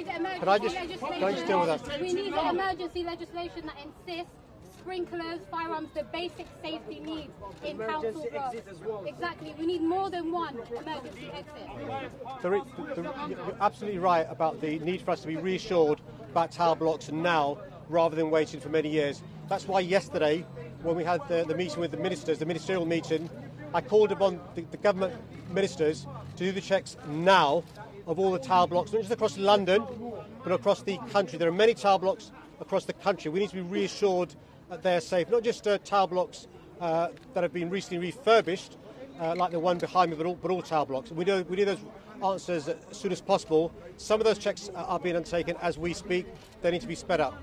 need emergency can I just deal with that? We need emergency legislation that insists sprinklers, firearms, the basic safety needs in council blocks. Exactly. We need more than one emergency exit. You're absolutely right about the need for us to be reassured about tower blocks now rather than waiting for many years. That's why yesterday, when we had the meeting with the ministers, the ministerial meeting, I called upon the government ministers to do the checks now of all the tower blocks, not just across London, but across the country. There are many tower blocks across the country. We need to be reassured that they're safe, not just tower blocks that have been recently refurbished, like the one behind me, but all tower blocks. We need those answers as soon as possible. Some of those checks are being undertaken as we speak. They need to be sped up.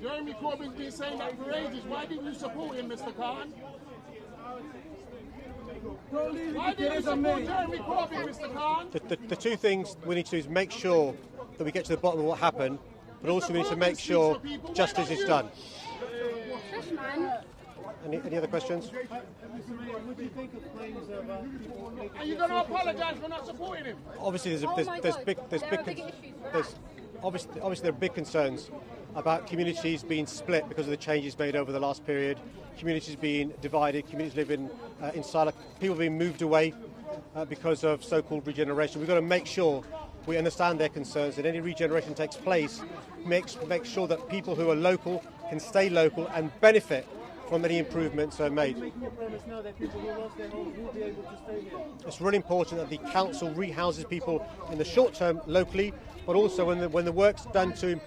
Jeremy Corbyn's been saying that for ages. Why didn't you support him, Mr. Khan? Why didn't you support Jeremy Corbyn, Mr. Khan? The two things we need to do is make sure that we get to the bottom of what happened, but also we need to make sure justice is done. Any other questions? Are you going to apologise for not supporting him? Obviously, obviously there are big concerns about communities being split because of the changes made over the last period, communities being divided, communities living in silo, people being moved away because of so-called regeneration. We've got to make sure we understand their concerns, and any regeneration takes place, make sure that people who are local can stay local and benefit from any improvements made. It's really important that the council rehouses people in the short term locally, but also when the work's done to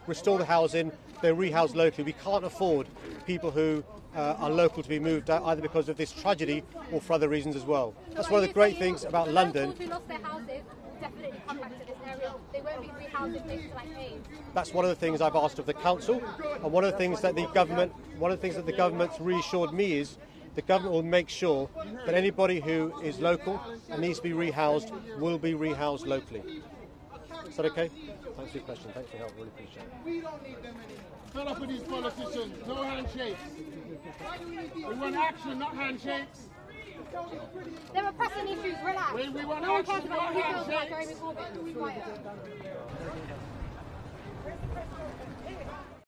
restore the housing, they're rehoused locally. We can't afford people who are local to be moved out either because of this tragedy or for other reasons as well. That's one of the great things about London. Who lost their houses definitely come back to this area. They won't be rehoused in places like Hayes. That's one of the things I've asked of the council, and one of the things that the government's reassured me is the government will make sure that anybody who is local and needs to be rehoused will be rehoused locally. Is that okay? Thanks for your question. Thanks for your help. Really appreciate it. We don't need them anymore. Fill up with these politicians. No handshakes. We want action, not handshakes. There are pressing issues. Relax. We want no one cares action, about not who feels like handshakes. Jeremy Corbyn. Be quiet.